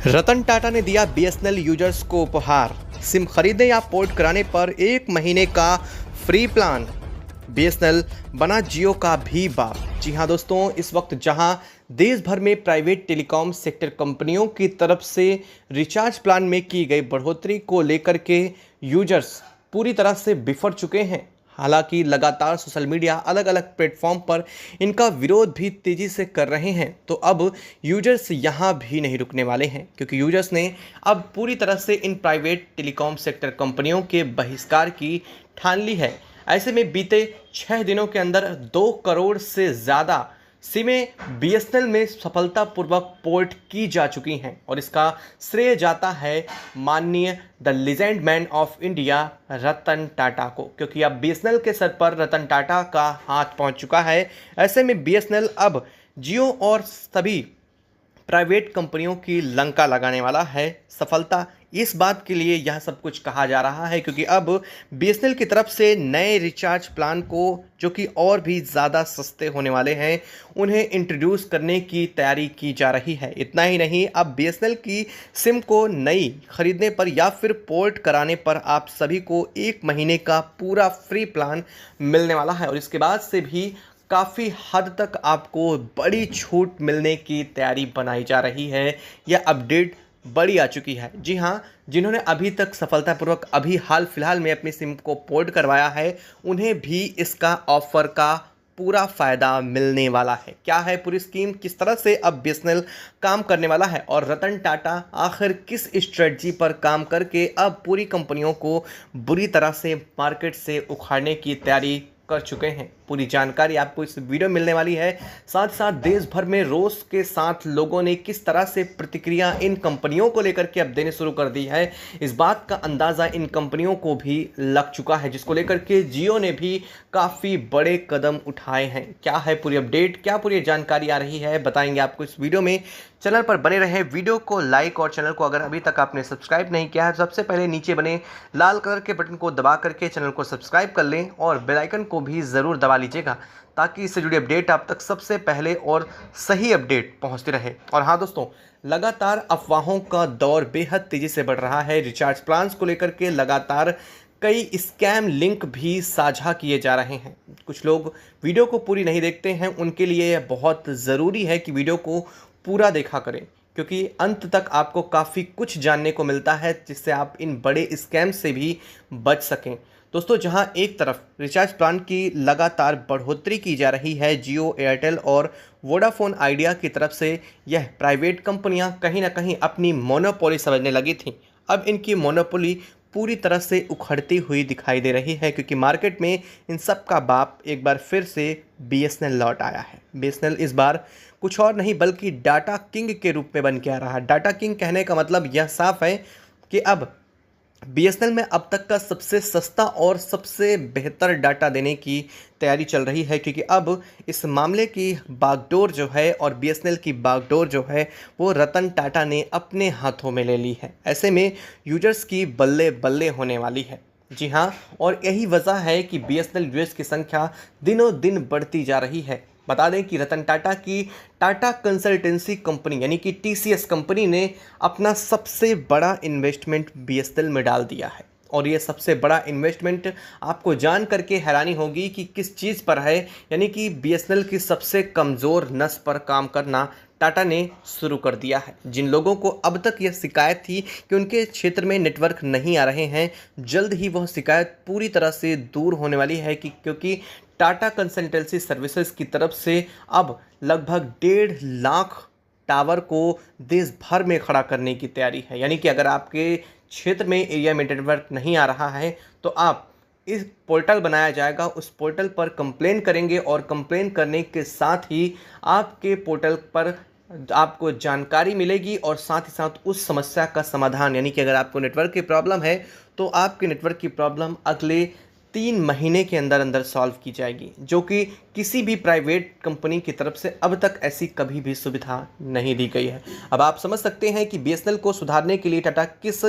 रतन टाटा ने दिया BSNL users को उपहार। सिम खरीदने या पोर्ट कराने पर 1 महीने का फ्री प्लान। बीएसएनएल बना जियो का भी बाप। जी हां दोस्तों, इस वक्त जहां देश भर में प्राइवेट टेलीकॉम सेक्टर कंपनियों की तरफ से रिचार्ज प्लान में की गई बढ़ोतरी को लेकर के यूजर्स पूरी तरह से बिफर चुके हैं। हालांकि लगातार सोशल मीडिया अलग अलग प्लेटफॉर्म पर इनका विरोध भी तेजी से कर रहे हैं, तो अब यूजर्स यहां भी नहीं रुकने वाले हैं, क्योंकि यूजर्स ने अब पूरी तरह से इन प्राइवेट टेलीकॉम सेक्टर कंपनियों के बहिष्कार की ठान ली है। ऐसे में बीते 6 दिनों के अंदर 2 करोड़ से ज़्यादा सिमें बीएसएनएल में सफलतापूर्वक पोर्ट की जा चुकी हैं और इसका श्रेय जाता है माननीय the legend man of India Ratan Tata को, क्योंकि अब बीएसएनएल के सर पर रतन टाटा का हाथ पहुंच चुका है। ऐसे में बीएसएनएल अब जियो और सभी प्राइवेट कंपनियों की लंका लगाने वाला है। सफलता इस बात के लिए यह सब कुछ कहा जा रहा है क्योंकि अब बीएसएनएल की तरफ से नए रिचार्ज प्लान को, जो कि और भी ज़्यादा सस्ते होने वाले हैं, उन्हें इंट्रोड्यूस करने की तैयारी की जा रही है। इतना ही नहीं, अब बीएसएनएल की सिम को नई खरीदने पर या फिर पोर्ट कराने पर आप सभी को 1 महीने का पूरा फ्री प्लान मिलने वाला है और इसके बाद से भी काफ़ी हद तक आपको बड़ी छूट मिलने की तैयारी बनाई जा रही है। यह अपडेट बड़ी आ चुकी है। जी हाँ, जिन्होंने अभी तक सफलतापूर्वक अभी हाल फिलहाल में अपनी सिम को पोर्ट करवाया है, उन्हें भी इसका ऑफर का पूरा फ़ायदा मिलने वाला है। क्या है पूरी स्कीम, किस तरह से अब बीएसएनएल काम करने वाला है और रतन टाटा आखिर किस स्ट्रेटजी पर काम करके अब पूरी कंपनियों को बुरी तरह से मार्केट से उखाड़ने की तैयारी कर चुके हैं, पूरी जानकारी आपको इस वीडियो में मिलने वाली है। साथ साथ देश भर में रोष के साथ लोगों ने किस तरह से प्रतिक्रिया इन कंपनियों को लेकर के अब देने शुरू कर दी है, इस बात का अंदाज़ा इन कंपनियों को भी लग चुका है, जिसको लेकर के जियो ने भी काफ़ी बड़े कदम उठाए हैं। क्या है पूरी अपडेट, क्या पूरी जानकारी आ रही है, बताएंगे आपको इस वीडियो में। चैनल पर बने रहे, वीडियो को लाइक और चैनल को अगर अभी तक आपने सब्सक्राइब नहीं किया है, सबसे पहले नीचे बने लाल कलर के बटन को दबा करके चैनल को सब्सक्राइब कर लें और बेल आइकन को भी ज़रूर दबा लीजिएगा ताकि इससे जुड़ी अपडेट आप तक सबसे पहले और सही अपडेट पहुंचती रहे। और हाँ दोस्तों, लगातार अफवाहों का दौर बेहद तेज़ी से बढ़ रहा है। रिचार्ज प्लान्स को लेकर के लगातार कई स्कैम लिंक भी साझा किए जा रहे हैं। कुछ लोग वीडियो को पूरी नहीं देखते हैं, उनके लिए यह बहुत ज़रूरी है कि वीडियो को पूरा देखा करें, क्योंकि अंत तक आपको काफ़ी कुछ जानने को मिलता है जिससे आप इन बड़े स्कैम से भी बच सकें। दोस्तों, जहां एक तरफ रिचार्ज प्लान की लगातार बढ़ोतरी की जा रही है, जियो, एयरटेल और वोडाफोन आइडिया की तरफ से यह प्राइवेट कंपनियां कहीं ना कहीं अपनी मोनोपोली समझने लगी थीं। अब इनकी मोनोपोली पूरी तरह से उखड़ती हुई दिखाई दे रही है, क्योंकि मार्केट में इन सब का बाप एक बार फिर से बीएसएनएल लौट आया है। बीएसएनएल इस बार कुछ और नहीं बल्कि डाटा किंग के रूप में बन के आ रहा है। डाटा किंग कहने का मतलब यह साफ है कि अब बीएसएनएल में अब तक का सबसे सस्ता और सबसे बेहतर डाटा देने की तैयारी चल रही है, क्योंकि अब इस मामले की बागडोर जो है और बीएसएनएल की बागडोर जो है वो रतन टाटा ने अपने हाथों में ले ली है। ऐसे में यूजर्स की बल्ले बल्ले होने वाली है। जी हाँ, और यही वजह है कि बीएसएनएल यूजर्स की संख्या दिनों दिन बढ़ती जा रही है। बता दें कि रतन टाटा की टाटा कंसल्टेंसी कंपनी यानी कि टीसीएस कंपनी ने अपना सबसे बड़ा इन्वेस्टमेंट बीएसएनएल में डाल दिया है और ये सबसे बड़ा इन्वेस्टमेंट आपको जान करके हैरानी होगी कि किस चीज़ पर है, यानी कि बीएसएनएल की सबसे कमज़ोर नस पर काम करना टाटा ने शुरू कर दिया है। जिन लोगों को अब तक यह शिकायत थी कि उनके क्षेत्र में नेटवर्क नहीं आ रहे हैं, जल्द ही वह शिकायत पूरी तरह से दूर होने वाली है क्योंकि टाटा कंसल्टेंसी सर्विसेज की तरफ से अब लगभग 1.5 लाख टावर को देश भर में खड़ा करने की तैयारी है। यानी कि अगर आपके क्षेत्र में एरिया में नेटवर्क नहीं आ रहा है तो आप इस पोर्टल बनाया जाएगा, उस पोर्टल पर कंप्लेन करेंगे और कंप्लेन करने के साथ ही आपके पोर्टल पर आपको जानकारी मिलेगी और साथ ही साथ उस समस्या का समाधान, यानी कि अगर आपको नेटवर्क की प्रॉब्लम है तो आपके नेटवर्क की प्रॉब्लम अगले 3 महीने के अंदर अंदर सॉल्व की जाएगी, जो कि किसी भी प्राइवेट कंपनी की तरफ से अब तक ऐसी कभी भी सुविधा नहीं दी गई है। अब आप समझ सकते हैं कि बीएसएनएल को सुधारने के लिए टाटा किस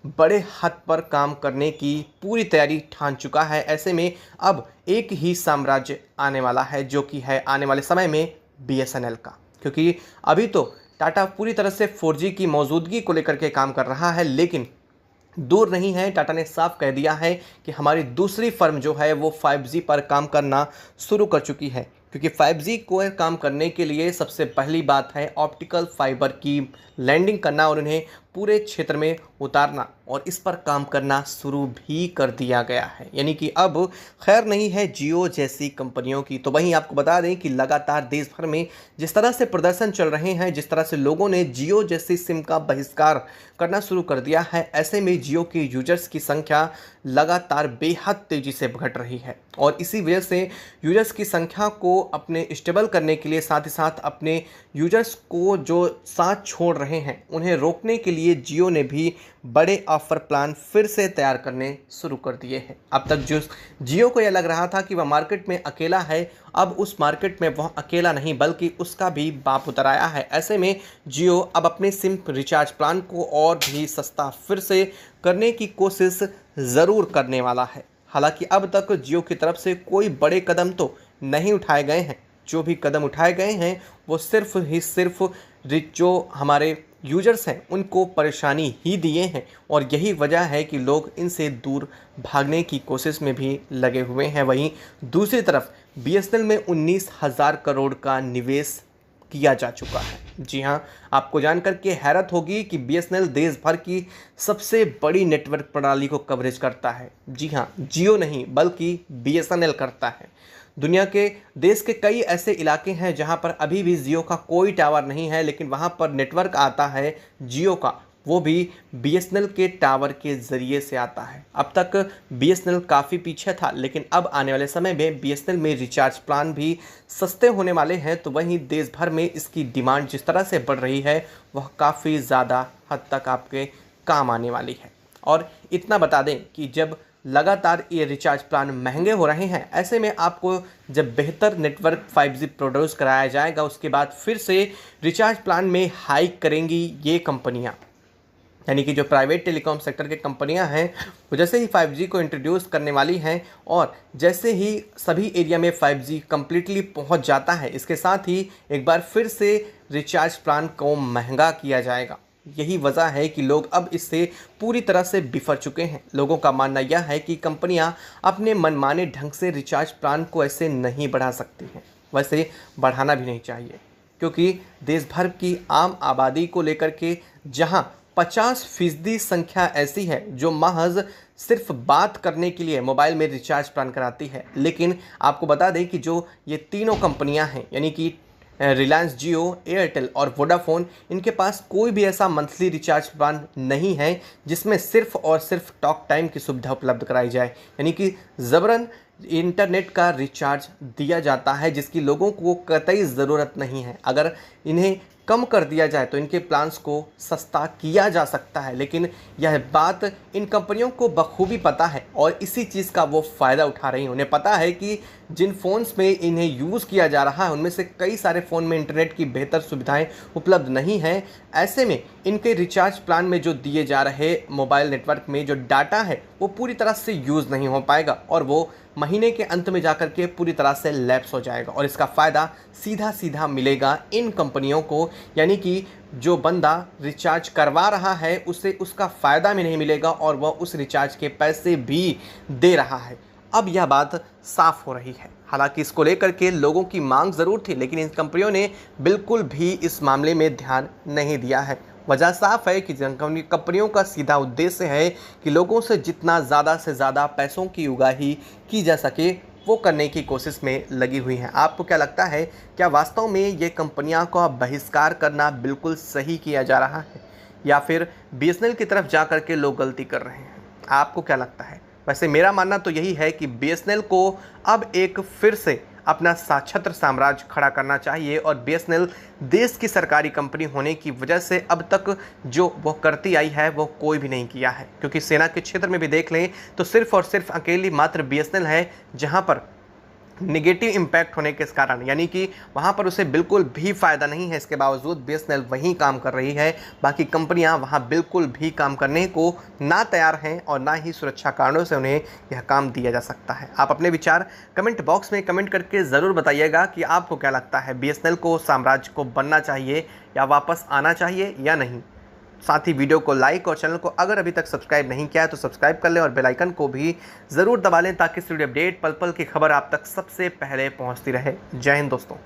बड़े हद पर काम करने की पूरी तैयारी ठान चुका है। ऐसे में अब एक ही साम्राज्य आने वाला है, जो कि है आने वाले समय में बीएसएनएल का, क्योंकि अभी तो टाटा पूरी तरह से 4G की मौजूदगी को लेकर के काम कर रहा है, लेकिन दूर नहीं है। टाटा ने साफ कह दिया है कि हमारी दूसरी फर्म जो है वो 5G पर काम करना शुरू कर चुकी है, क्योंकि 5G को काम करने के लिए सबसे पहली बात है ऑप्टिकल फाइबर की लैंडिंग करना और उन्हें पूरे क्षेत्र में उतारना, और इस पर काम करना शुरू भी कर दिया गया है। यानी कि अब खैर नहीं है जियो जैसी कंपनियों की। तो वहीं आपको बता दें कि लगातार देश भर में जिस तरह से प्रदर्शन चल रहे हैं, जिस तरह से लोगों ने जियो जैसी सिम का बहिष्कार करना शुरू कर दिया है, ऐसे में जियो के यूजर्स की संख्या लगातार बेहद तेज़ी से घट रही है। और इसी वजह से यूजर्स की संख्या को अपने स्टेबल करने के लिए, साथ ही साथ अपने यूजर्स को जो साथ छोड़ रहे हैं उन्हें रोकने के लिए जियो ने भी बड़े ऑफर प्लान फिर से तैयार करने शुरू कर दिए हैं। अब तक जो जियो को यह लग रहा था कि वह मार्केट में अकेला है, अब उस मार्केट में वह अकेला नहीं बल्कि उसका भी बाप उतर आया है। ऐसे में जियो अब अपने सिम रिचार्ज प्लान को और भी सस्ता फिर से करने की कोशिश ज़रूर करने वाला है। हालांकि अब तक जियो की तरफ से कोई बड़े कदम तो नहीं उठाए गए हैं। जो भी कदम उठाए गए हैं वो सिर्फ जो हमारे यूजर्स हैं उनको परेशानी ही दिए हैं, और यही वजह है कि लोग इनसे दूर भागने की कोशिश में भी लगे हुए हैं। वहीं दूसरी तरफ BSNL में 19,000 करोड़ का निवेश किया जा चुका है। जी हाँ, आपको जानकर के हैरत होगी कि BSNL देश भर की सबसे बड़ी नेटवर्क प्रणाली को कवरेज करता है। जी हाँ, जियो नहीं बल्कि BSNL करता है। दुनिया के देश के कई ऐसे इलाके हैं जहां पर अभी भी जियो का कोई टावर नहीं है, लेकिन वहां पर नेटवर्क आता है जियो का, वो भी BSNL के टावर के ज़रिए से आता है। अब तक BSNL काफ़ी पीछे था, लेकिन अब आने वाले समय में BSNL में रिचार्ज प्लान भी सस्ते होने वाले हैं। तो वहीं देश भर में इसकी डिमांड जिस तरह से बढ़ रही है वह काफ़ी ज़्यादा हद तक आपके काम आने वाली है। और इतना बता दें कि जब लगातार ये रिचार्ज प्लान महंगे हो रहे हैं, ऐसे में आपको जब बेहतर नेटवर्क 5G प्रोड्यूस कराया जाएगा, उसके बाद फिर से रिचार्ज प्लान में हाइक करेंगी ये कंपनियां। यानी कि जो प्राइवेट टेलीकॉम सेक्टर के कंपनियां हैं वो जैसे ही 5G को इंट्रोड्यूस करने वाली हैं और जैसे ही सभी एरिया में 5G कम्प्लीटली पहुंच जाता है, इसके साथ ही एक बार फिर से रिचार्ज प्लान को महंगा किया जाएगा। यही वजह है कि लोग अब इससे पूरी तरह से बिफर चुके हैं। लोगों का मानना यह है कि कंपनियां अपने मनमाने ढंग से रिचार्ज प्लान को ऐसे नहीं बढ़ा सकती हैं, वैसे बढ़ाना भी नहीं चाहिए, क्योंकि देश भर की आम आबादी को लेकर के जहां 50% संख्या ऐसी है जो महज सिर्फ बात करने के लिए मोबाइल में रिचार्ज प्लान कराती है। लेकिन आपको बता दें कि जो ये तीनों कंपनियां हैं, यानी कि रिलायंस जियो, एयरटेल और वोडाफोन, इनके पास कोई भी ऐसा मंथली रिचार्ज प्लान नहीं है जिसमें सिर्फ और सिर्फ टॉक टाइम की सुविधा उपलब्ध कराई जाए। यानी कि ज़बरन इंटरनेट का रिचार्ज दिया जाता है जिसकी लोगों को कतई ज़रूरत नहीं है। अगर इन्हें कम कर दिया जाए तो इनके प्लान्स को सस्ता किया जा सकता है, लेकिन यह बात इन कंपनियों को बखूबी पता है और इसी चीज़ का वो फ़ायदा उठा रही हैं। उन्हें पता है कि जिन फ़ोन्स में इन्हें यूज़ किया जा रहा है उनमें से कई सारे फ़ोन में इंटरनेट की बेहतर सुविधाएं उपलब्ध नहीं हैं। ऐसे में इनके रिचार्ज प्लान में जो दिए जा रहे मोबाइल नेटवर्क में जो डाटा है वो पूरी तरह से यूज़ नहीं हो पाएगा और वो महीने के अंत में जाकर के पूरी तरह से लैप्स हो जाएगा और इसका फ़ायदा सीधा सीधा मिलेगा इन कंपनियों को। यानी कि जो बंदा रिचार्ज करवा रहा है उसे उसका फ़ायदा भी नहीं मिलेगा और वह उस रिचार्ज के पैसे भी दे रहा है। अब यह बात साफ हो रही है। हालांकि इसको लेकर के लोगों की मांग ज़रूर थी, लेकिन इन कंपनियों ने बिल्कुल भी इस मामले में ध्यान नहीं दिया है। वजह साफ है कि कंपनियों का सीधा उद्देश्य है कि लोगों से जितना ज़्यादा से ज़्यादा पैसों की उगाही की जा सके वो करने की कोशिश में लगी हुई हैं। आपको क्या लगता है, क्या वास्तव में ये कंपनियां का बहिष्कार करना बिल्कुल सही किया जा रहा है या फिर BSNL की तरफ जा कर के लोग गलती कर रहे हैं? आपको क्या लगता है? वैसे मेरा मानना तो यही है कि BSNL को अब एक फिर से अपना छत्र साम्राज्य खड़ा करना चाहिए और BSNL देश की सरकारी कंपनी होने की वजह से अब तक जो वो करती आई है वो कोई भी नहीं किया है। क्योंकि सेना के क्षेत्र में भी देख लें तो सिर्फ और सिर्फ अकेली मात्र BSNL है जहां पर नेगेटिव इम्पैक्ट होने के कारण, यानी कि वहाँ पर उसे बिल्कुल भी फ़ायदा नहीं है। इसके बावजूद बीएसएनएल वहीं काम कर रही है, बाकी कंपनियाँ वहाँ बिल्कुल भी काम करने को ना तैयार हैं और ना ही सुरक्षा कारणों से उन्हें यह काम दिया जा सकता है। आप अपने विचार कमेंट बॉक्स में कमेंट करके ज़रूर बताइएगा कि आपको क्या लगता है, बीएसएनएल को साम्राज्य को बनना चाहिए या वापस आना चाहिए या नहीं। साथ ही वीडियो को लाइक और चैनल को अगर अभी तक सब्सक्राइब नहीं किया है तो सब्सक्राइब कर लें और बेल आइकन को भी ज़रूर दबा लें ताकि स्टूडियो अपडेट पल पल की खबर आप तक सबसे पहले पहुंचती रहे। जय हिंद दोस्तों।